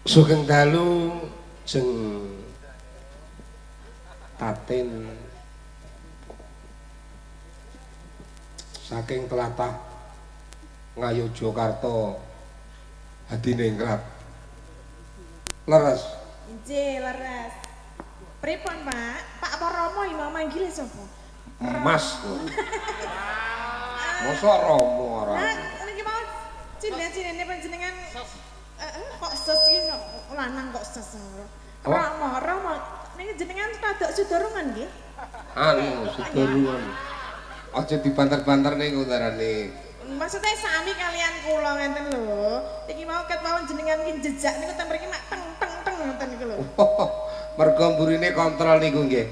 Sugeng dalu jeng Tatin saking tlatah Ngayogyakarta Hadiningrat. Leres. Nggih, leres. Pripun, Pak? Pak Paromo iki mau manggil sapa? Mas. Mosok Romo ora. Niki mau cinden-cindene panjenengan kok ses iki lanang kok ses. Romo, niki jenengan rada sudurungan nggih? Anu, sudurungan. Aja dibanter-banter niku darane. Maksudnya sami kalian kula ngenten lho. Iki mau ket mawon jenengan ki jejak niku ten mriki mak teng teng teng ngoten niku lho. Mergo mburine kontrol niku nggih.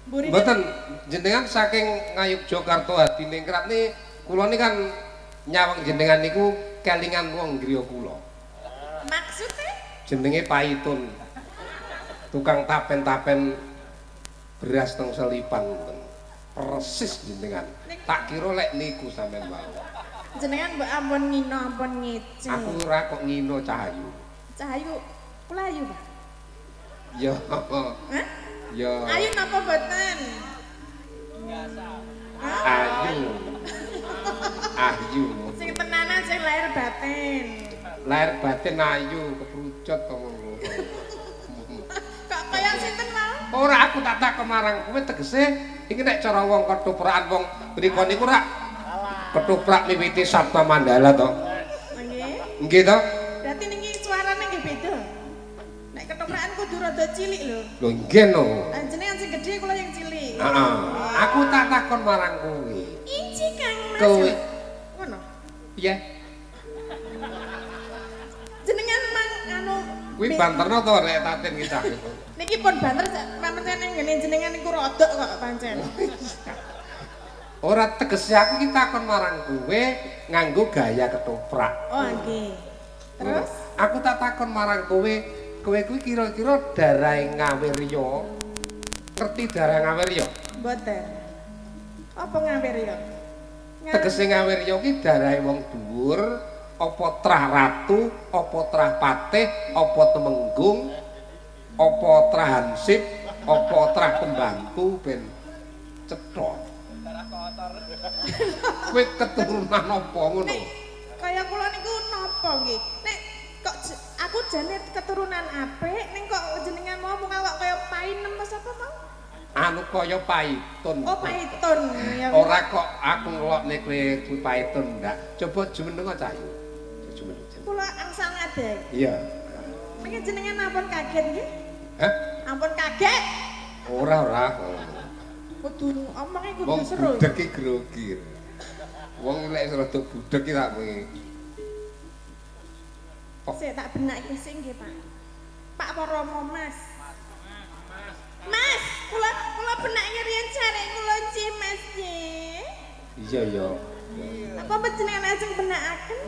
Mburine Mboten jenengan saking Ngayogyakarta Hadiningrat ni kula ni kan nyawang jenengan niku kelingan wong griya kula. maksudnya Jenenge Paitun. Tukang tapen-tapen beras teng selipan ngoten. Persis jenengan. Tak kira lek niku sampean wae. jenengan mbok ampun ngino ampun ngece. Aku ora kok ngino Cahayu. Cahayu kula ayu, Pak. Ya. Hah? Ya. Ayu napa boten? Ayu. Ayu. Sing tenanan sing lahir batin. Lahir batin ayu keprucut to ngono. Kok kaya sinten mau? Ora aku tak takon marang kowe tegese iki nek cara wong ketoprak wong mriko niku rak ketoprak miwiti Sabta Mandala to. Nggih. Nggih to? Berarti niki suarane nggih beda. Nek ketoprakan kudu rada cilik lho. Lho nggih no. Jenengan sing gedhe kula yang cilik. Heeh. Aku tak takon marang kowe. Inci Kang Mas. Kowe Ngono. piye? Jenengan mang anu Kuwi banterno to nek Tatin ki cah itu. niki pun banter pancen ngene jenengan niku rodok kok pancen. Ora tegese aku ki takon marang kowe nganggo gaya ketoprak. Oh nggih. Terus Aku tak takon marang kowe kuwi kira-kira darahe Ngawirya. Ngerti darah Ngawirya? mboten. Apa ngawir ya? Tegese Ngawirya ki darahe wong dhuwur, apa trah ratu, apa trah patih, apa temenggung, apa trah hansip, apa trah pembantu ben cetha. Kowe keturunan apa ngono? Nek kaya kula niku napa nggih? Nek kok aku jane keturunan apik ning kok jenengan mau awak kaya painem apa sapa mau? Anu kaya Paitun. Oh Paitun ya. Ora kok aku ngelokne kowe kuwi Paitun ndak. Coba jumeneng Cahayu. Jumeneng. Kula angsal ngadeg. Iya. Niki jenengan ampun kaget nggih? Hah? Ampun kaget. Ora. Kudu omongnya kudu Wong seru. budek ki grogi. Wong lek rada budek ki tak kowe. Sik tak benake sing nggih, Pak. Pak Paromo Mas. Mas, kula benake riyen jarek kula nggih, Mas nggih. Iya ya. Apa panjenengan ajeng benakaken?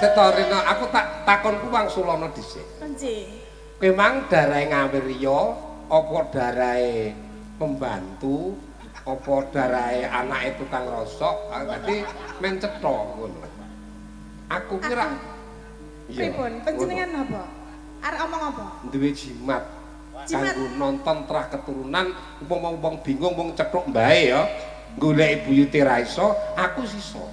Setorino aku tak takonku wang sulana dhisik. Nggih. Kowe mang darahe Ngawirya apa darahe pembantu apa darahe anake tukang rosok dadi men cetha ngono. Aku kira Pripun? Panjenengan apa? Arep omong apa? duwe jimat. Jimat? Kanggo nonton trah keturunan umpama wong bingung wong cethuk mbae ya. Goleki buyute ra iso, aku sisa.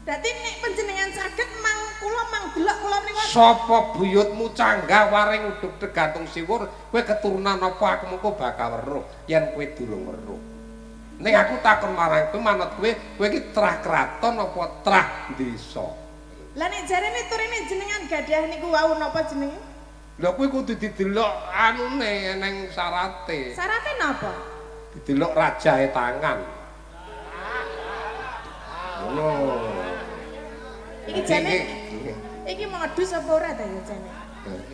Berarti nek panjenengan saged mang kula mang delok kula menika Sapa buyutmu canggah waring uduk tergantung siwur, kowe keturunan apa aku mengko bakal weruh yen kowe durung weruh. Ning aku takon marang kowe manut kowe iki trah kraton apa trah desa. Lah nek jarene turine jenengan gadah niku wau napa jenenge? Lha kowe kudu didelok anune neng syarate. Syarate napa? Didelok rajae tangan. Ngono. Iki jane iki modus apa ora ta ya jane?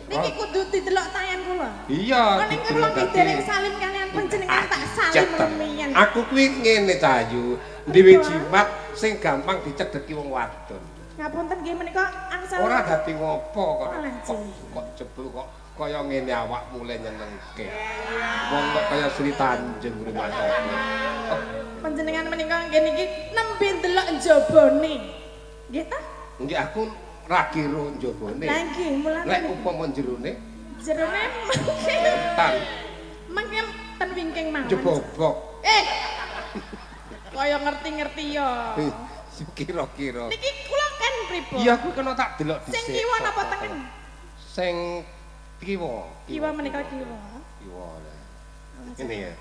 Niki kudu didelok tangan kula. Iya, Ning kula dereng salim kalian panjenengan tak salim rumiyin. Aku kuwi ngene Cahayu, dhewe jimat sing gampang dicedheki wong wadon. Ngapunten nggih menika angsal. Ora dadi ngopo Alah, kok jebul kok kaya ngene awak mulai nyenengke. Wong kok kaya Sri Tanjung rumah sapa. Panjenengan menika nggih niki nembe ndelok njabane. Nggih ta? Nggih aku Ragiro njabane. Lah nggih, mulane. Lek upama jerone Jerone mangke. tan Mangke ten wingking mawon. jebobok. Kaya ngerti-ngerti ya. Kira-kira. Niki kula kan pripun? Iya aku kena tak delok dhisik. Sing kiwa napa tengen? Sing kiwa. Kiwa menika kiwa. Kiwa. Ini ya.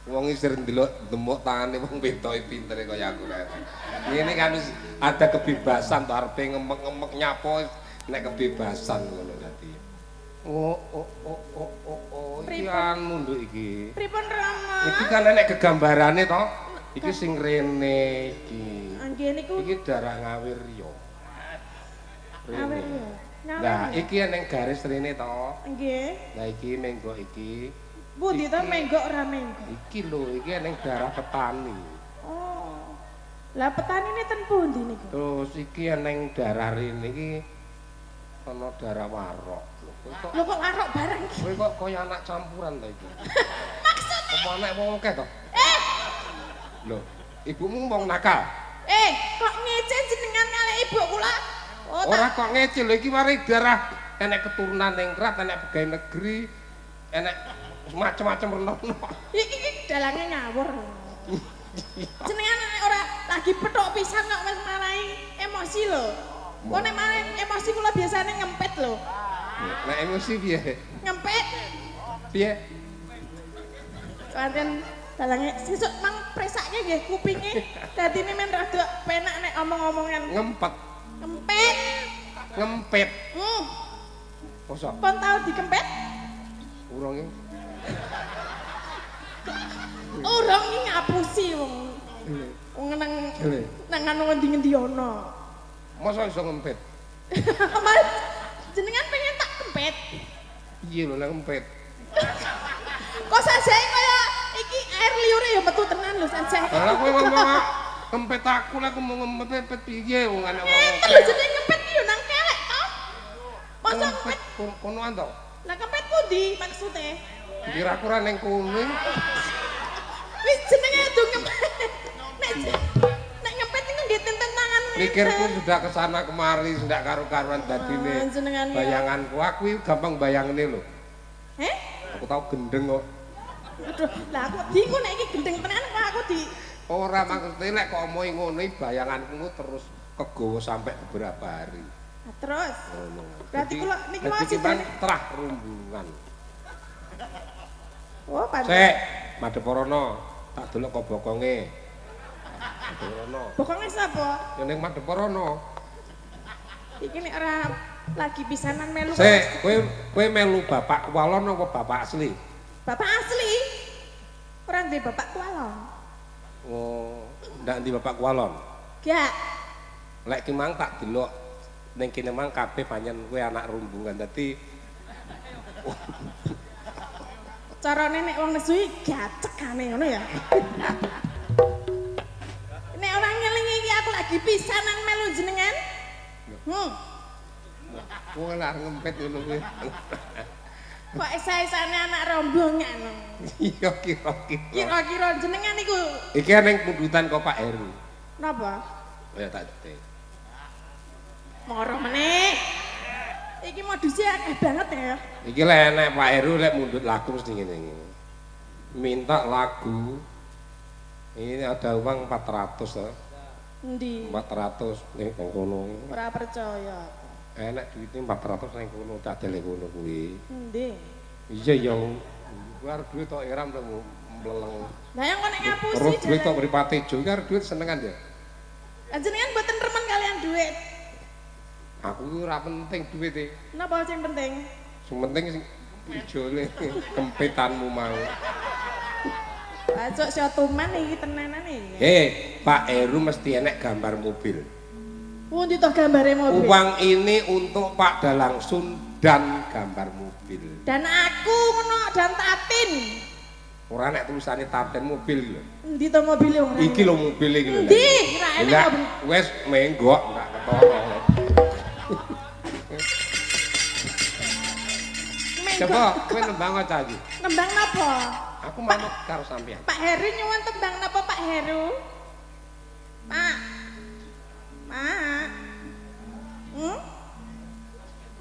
Wong isir ndelok demuk tangane wong wedok pintere kaya aku rek. Ini kan ada kebebasan to arepe ngemek-ngemek nyapo nek kebebasan ngono dadi. Iki anu nduk iki. Pripun Rama? Iki kan enek gegambarane to. Iki sing rene iki. Nggih niku. Iki darah Ngawirya. Ngawirya. Nah, iki ning garis rene to. Nggih. Lah iki menggo iki. Pundi to menggok ora menggok? Iki lho, iki ning darah petani. Oh. Lah petanine ten pundi niku? Terus iki ning darah rene iki ana darah warok. Lho kok warok bareng iki? Kowe kok kaya anak campuran to iki. Maksudnya? Apa anak wong akeh to? Lho, ibumu wong nakal. Kok ngece jenengan kalih ibu kula? Oh, ora kok ngece lho iki mari darah enek keturunan ning krat, enek pegawai negeri, enek macam-macam renono. Iki dalange ngawur. Jenengan ora lagi petok pisan kok wis marai emosi lho. Kok nek marai emosi kula biasane ngempet lho. Nek emosi piye? Ngempet. Piye? Kanten dalange sesuk mang presake nggih kupinge. Dadine men rada penak nek omong-omongan. Ngempet. Ngempet. Ngempet. Mosok? Pun tau dikempet? Urung iki. Urung iki ngapusi wong. Wong nang anu ngendi-ngendi ana. Mosok iso ngempet? Mas, jenengan pengen tak kempet? Iya lho nek ngempet. Kok sajae kaya iki air liure ya metu tenan lho sajae. Lah kowe ngomong ngempet aku lah aku mau ngempet piye wong ana wong. Lho jenenge ngempet iki yo nang kelek to. Masa ngempet konoan to? Lah kempet pundi maksude? Kira-kira ning kono. Wis jenenge do ngempet. Nek ngempet iku nggih tentangan. Mikirku sudah kesana kemari ndak karo-karuan dadine. Bayanganku aku gampang bayangane lho. Aku tau gendeng kok. Aduh, lah aku bingung nek iki gendeng tenan kok aku di ora maksudnya nek kok omongi ngono bayanganku terus kegowo sampai beberapa hari. Nah, terus. Berarti kula niki masih terah rumbungan. Oh, pantes. Sik, madhep rono. Tak delok kok bokonge. Madhep rono. Bokonge sapa? Ya ning madhep rono. Iki nek ora lagi pisanan melu. Sik, kowe melu bapak kualon apa bapak asli? Bapak asli. Ora ndek bapak kualon. Oh, ndak ndi bapak kualon? Gak. Lek ki mang tak delok ning kene mang kabeh panjen kowe anak rumbungan. Dadi carane nek wong nesu iki gacekane ngono ya. Nek ora ngelingi iki aku lagi pisanan melu jenengan. Kowe lah ngempet ngono kuwi. Kok esa-esane anak rombongan. Iya kira-kira. Kira-kira jenengan iku. Iki ning pundutan kok Pak Heru. Napa? Ya tak detek. Moro meneh. Iki modusnya akeh banget ya. Iki lek enek Pak Heru lek mundut lagu mesti ngene iki. Minta lagu. Ini ada uang 400 to. Endi? 400 ning kono. Ora percaya. Enek duite 400 ning kono tak dele kono kuwi. Endi? Iya ya. War duit tok iram lho mleleng. Lah yang kok nek ngapusi. Terus duit tok mripate jo iki arep duit senengan ya. Jenengan mboten remen kalian duit. Aku ora penting duit e. Napa sing penting? Sing penting sing ijole kempetanmu mau. Acuk sotuman iki tenanan iki. Pak Heru mesti enek gambar mobil. Pundi to gambare mobil? Uang ini untuk Pak Dalangsun dan gambar mobil. Dan aku ngono dan Tatin. Ora nek tulisane Tatin mobil lho. Endi to mobil ora? Iki lho mobil iki lho. Endi? Ora enek mobil. Wes menggok enggak ketara. Coba kowe nembang aja iki. Nembang napa? Aku manut karo sampean. Pak Heru nyuwun tembang napa Pak Heru? Pak. Pak.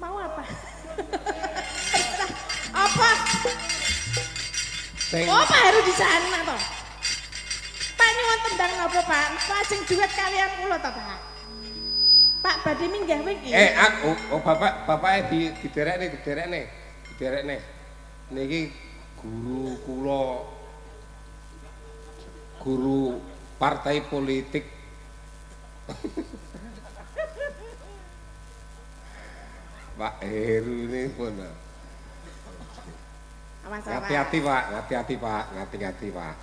Mau apa? Terserah. Apa? Oh, Pak Heru di sana toh. Pak nyuwun tendang napa, Pak? Lajeng duet kalian kula toh, Pak. Pak badhe minggah iki. Bapak diderekne. Niki guru kula guru partai politik. Pak Heru ini pun. Hati-hati Pak, ngati-ngati Pak.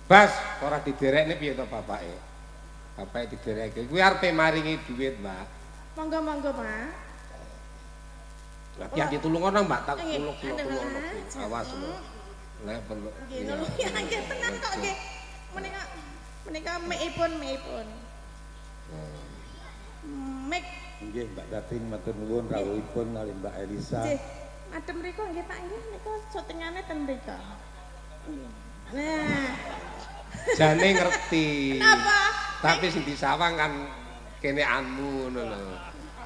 Bas, ora diderekne piye to bapake? Bapake diderekke. Kuwi arepe maringi dhuwit, Mbak. Monggo, Pak. Hati-hati tulung ana, Mbak, tak tulung. Awas lho. Lek perlu. Nggih, nggih tenan kok nggih. Menika mekipun. Mek. Nggih, Mbak Dating matur nuwun rawuhipun kali Mbak Elisa. Nggih. Adem mriku nggih Pak nggih nika syutingane ten mriku. Nah. Jane ngerti. Kenapa? Tapi sing disawang kan kene anmu ngono lho.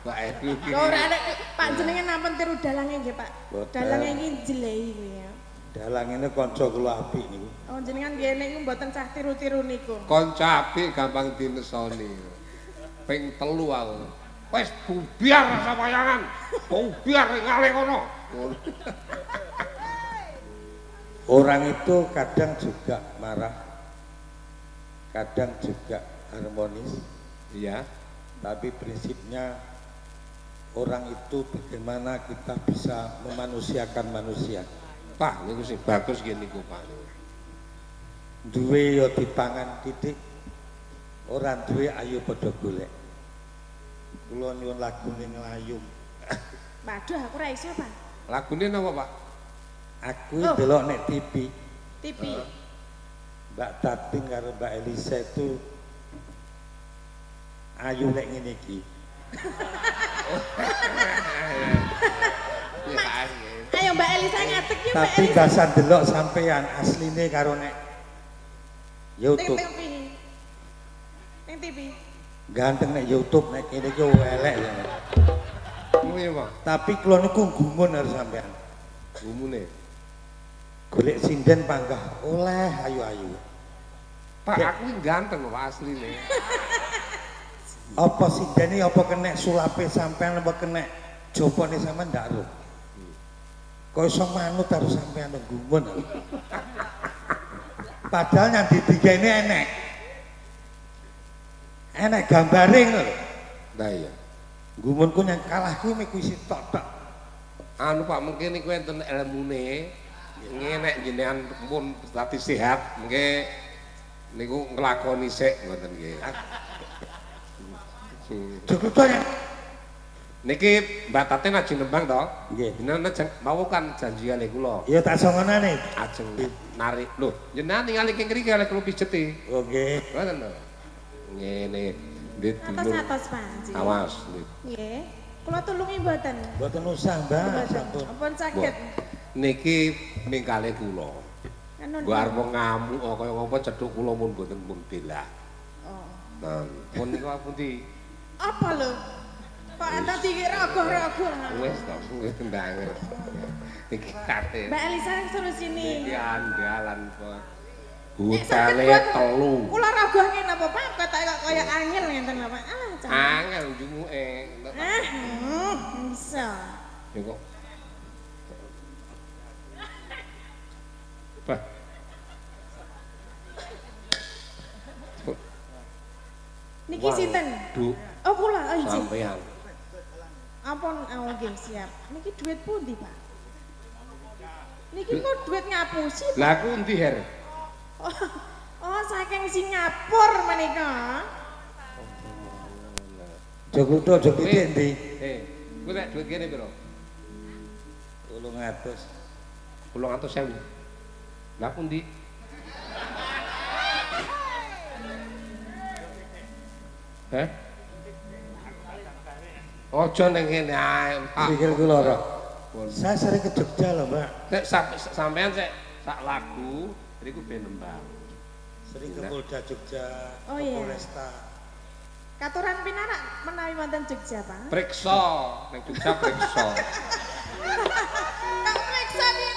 Mbak Edu iki. Ora nek Pak jenengan nampun tiru dalange nggih, Pak. Boten. Dalange iki jelehi kuwi ya. Dalang ini kanca kula apik niku. Oh jenengan nggih niku mboten sah tiru-tiru niku. Kanca apik gampang dinesoni. Ping 3 aku. Wis bubiar rasa wayangan. Bubiar ngalih kono. Orang itu kadang juga marah, kadang juga harmonis. Iya. Tapi prinsipnya orang itu bagaimana kita bisa memanusiakan manusia. Pak, niku sing bagus nggih niku, Pak. Duwe yo dipangan titik. Ora duwe ayo padha golek. Kula nyuwun lagune nglayum. Waduh aku ora iso, Pak. Lagune napa, Pak? Aku delok nek TV. TV. Mbak Tating karo Mbak Elisa itu ayu lek ngene iki. Ayo Mbak Elisa ngatek ki Mbak Tapi Elisa. gasan delok sampean asline karo nek YouTube. Ning TV. Ganteng nek YouTube nek kene iki elek ya. Kuwi, Pak. Tapi kula niku gumun harus sampean. Gumune. Golek sinden panggah oleh ayu-ayu. Pak, aku iki ganteng Pak asline. Apa sindene apa kena sulape sampean apa kena jopone sampean ndak ro. Kok iso manut harus sampean gumun. Padahal yang didigene enek. Enek gambare ngono lho. Lah iya. Gumunku yang kalah kuwi mek wis tok-tok. Anu Pak, mungkin niku enten ilmune. Ngenek jenengan pun dadi sehat, mengke niku nglakoni sik ngoten nggih. Cukup to ya. Niki Mbak Tatin ajeng nembang to? Nggih. Jenengan mau kan janjiane kula. Ya tak songonane. Ajeng narik. Lho, jenengan ningali keng mriki oleh kula pijeti. Oh nggih. Ngoten to. Ngene, ndit dulur. Atas Pak. Awas, ndit. Nggih. Kula tulungi mboten. Mboten usah, Mbak. Mboten. Sampun. Ampun saged. Niki mingkale kula. Anu. Gua arep ngamuk kaya ngapa cedhuk kula mun mboten pun bela. Oh. Nah, pun niku pundi? Apa lho? Kok anda dikira rogoh-rogoh? Wis to, wis ndang. Iki kate. Mbak Elisa suruh sini. Iki andalan kok. Hutane telu. Kula rogohke napa Pak? Ketoke kok kaya angel ngenten lho Pak. Alah, jangan. Angel njumuke. Bisa. Ya kok. Pak. Niki sinten? Du. Oh kula, oh izin. Sampean. Ampun, oh nggih siap. Niki duit pundi, Pak? Niki kok duit ngapusi, Pak? Lah aku endi her? Oh, saking Singapura menika. Jogoto jogote endi? Kuwi nek duit kene piro? 300. 800.000. Lah pundi? Ojo ning kene ae. Pikir kula ora. Saya sering ke Jogja loh, Mbak. Nek sampean sik sak lagu niku ben nembang. Sering ke Polda Jogja, Oh, ke iya. Polresta. Katuran pinarak menawi wonten Jogja, Pak. Priksa, ning Jogja priksa. Kak periksa piye?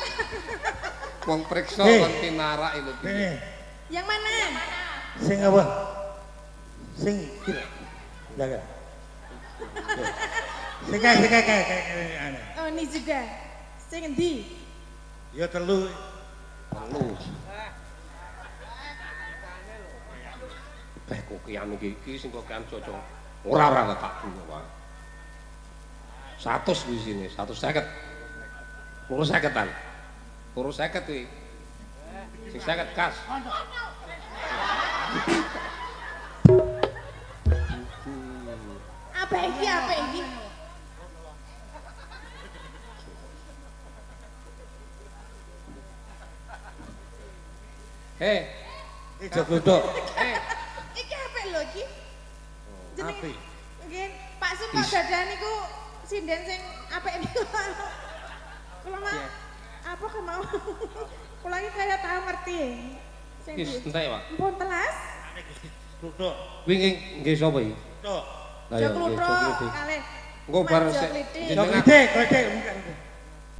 Wong priksa Hei. kon pinarak itu piye? Ini Yang mana? sing apa? Sing jaga. Sing kayak Oh, ini juga. Sing endi? ya telu. Telu. Kokian iki sing kokian cocok. Ora tak dulu, Pak. 100 di sini, 150. Lurus 50-an. Lurus 50 kuwi. Sing 50 kas. Apa iki? Apa iki? Hei, Ijo gluduk. Iki apa lho iki? Apik. Nggih, Pak Sum kok dadan niku sinden sing apik niku. Kula mah apa kemau? Kula iki kaya tau ngerti. Sing wis ndi? entek, Pak. Mpun telas? Gluduk. Kuwi nggih sapa iki? Tok. Lah ya, nggih, Jogluthuk Jogluthuk. kalih. Engko bar Mas sik Jogliti. jenengan Gluduk, gluduk.